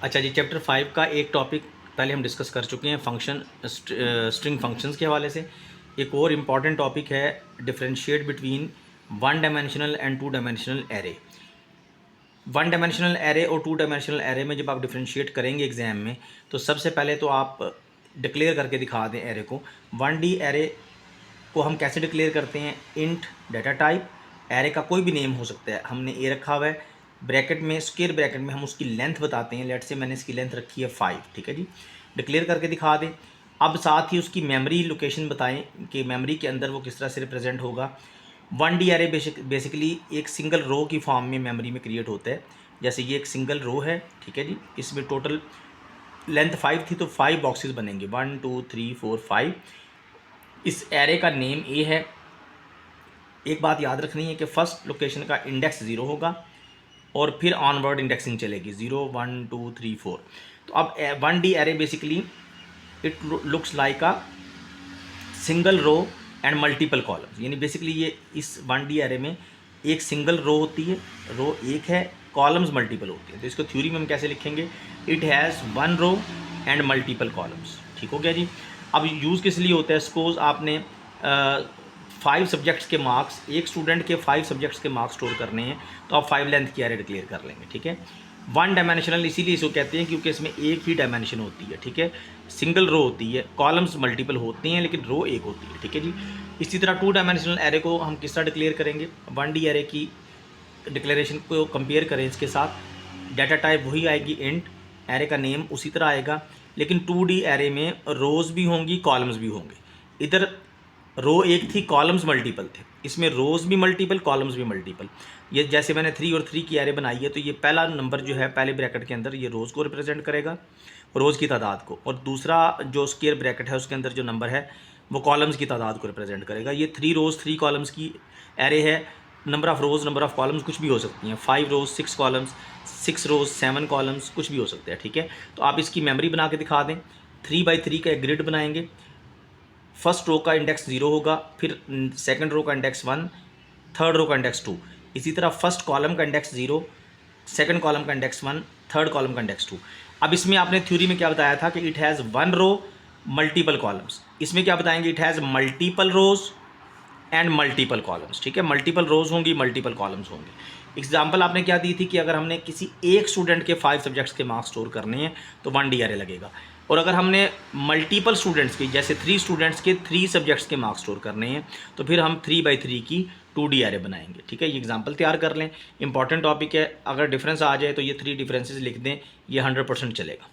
अच्छा जी, चैप्टर 5 का एक टॉपिक पहले हम डिस्कस कर चुके हैं फंक्शन स्ट्रिंग फंक्शंस के हवाले से। एक और इम्पॉर्टेंट टॉपिक है differentiate between one dimensional and two dimensional array. One dimensional array और टू डायमेंशनल एरे में जब आप डिफरेंशिएट करेंगे एग्ज़ाम में, तो सबसे पहले तो आप डिक्लेयर करके दिखा दें एरे को। 1D एरे को हम कैसे डिक्लेयर करते हैं? इंट डाटा टाइप, एरे का कोई भी नेम हो सकता है, हमने ए रखा हुआ है, ब्रैकेट में स्क्वायर ब्रैकेट में हम उसकी लेंथ बताते हैं। लेट से मैंने इसकी लेंथ रखी है 5, ठीक है जी, डिक्लेयर करके दिखा दें। अब साथ ही उसकी मेमोरी लोकेशन बताएं कि मेमोरी के अंदर वो किस तरह से रिप्रेजेंट होगा। 1D एरे बेसिकली एक सिंगल रो की फॉर्म में मेमोरी में क्रिएट होता है। जैसे ये एक सिंगल रो है, ठीक है जी, इसमें टोटल लेंथ 5 थी तो 5 बॉक्सेस बनेंगे, 1 2 3 4 5। इस एरे का नेम ए है। एक बात याद रखनी है कि फर्स्ट लोकेशन का इंडेक्स 0 होगा और फिर ऑनवर्ड इंडेक्सिंग चलेगी 0 1 2 3 4। तो अब 1D array basically it looks like a single row and multiple columns, यानी बेसिकली ये इस 1D एरे में एक सिंगल रो होती है, रो एक है, कॉलम्स मल्टीपल होते हैं। तो इसको थ्योरी में हम कैसे लिखेंगे? It has one row and multiple columns. ठीक हो गया जी। अब यूज़ किस लिए होता है? सपोज आपने 5 सब्जेक्ट्स के मार्क्स, एक स्टूडेंट के 5 सब्जेक्ट्स के मार्क्स स्टोर करने हैं, तो आप 5 लेंथ की एरे डिक्लेयर कर लेंगे, ठीक है। वन डायमेंशनल इसीलिए इसको कहते हैं क्योंकि इसमें एक ही डायमेंशन होती है, ठीक है, सिंगल रो होती है, कॉलम्स मल्टीपल होती हैं लेकिन रो एक होती है, ठीक है जी। इसी तरह टू डायमेंशनल एरे को हम किस तरह डिक्लेयर करेंगे? 1D एरे की डिक्लेरेशन को कंपेयर करें इसके साथ, डाटा टाइप वही आएगी इंट, एरे का नेम उसी तरह आएगा, लेकिन 2D एरे में रोज़ भी होंगी, कॉलम्स भी होंगे। इधर रो एक थी, कॉलम्स मल्टीपल थे, इसमें रोज़ भी मल्टीपल, कॉलम्स भी मल्टीपल। ये जैसे मैंने 3 और 3 की एरे बनाई है, तो ये पहला नंबर जो है पहले ब्रैकेट के अंदर ये रोज़ को रिप्रेजेंट करेगा, रोज़ की तादाद को, और दूसरा जो स्क्वायर ब्रैकेट है उसके अंदर जो नंबर है वो कॉलम्स की तादाद को रिप्रेजेंट करेगा। ये 3 रोज़ 3 कॉलम्स की एरे है। Number of rows, number of columns कुछ भी हो सकती हैं, 5 रोज़ 6 कॉलम्स, 6 रोज़ 7 कॉलम्स, कुछ भी हो सकते हैं, ठीक है। तो आप इसकी मेमोरी बना के दिखा दें। 3 बाई 3 का एक ग्रिड बनाएंगे, फर्स्ट रो का इंडेक्स 0 होगा, फिर सेकंड रो का इंडेक्स 1, थर्ड रो का इंडेक्स 2। इसी तरह फर्स्ट कॉलम का इंडेक्स 0, सेकंड कॉलम का इंडेक्स 1, थर्ड कॉलम का इंडेक्स 2। अब इसमें आपने थ्योरी में क्या बताया था कि it has one row multiple columns. इसमें क्या बताएंगे? It has multiple rows and multiple columns, ठीक है, मल्टीपल रोज़ होंगी, मल्टीपल कॉलम्स होंगे। एग्जाम्पल आपने क्या दी थी कि अगर हमने किसी एक स्टूडेंट के 5 सब्जेक्ट्स के मार्क्स स्टोर करने हैं तो 1D एरे लगेगा, और अगर हमने मल्टीपल स्टूडेंट्स की, जैसे 3 स्टूडेंट्स के 3 सब्जेक्ट्स के मार्क्स स्टोर करने हैं, तो फिर हम 3 बाई 3 की 2D एरे बनाएंगे, ठीक है। ये एग्जाम्पल तैयार कर लें, इंपॉर्टेंट टॉपिक है। अगर डिफरेंस आ जाए तो ये 3 डिफरेंसेस लिख दें, ये 100% चलेगा।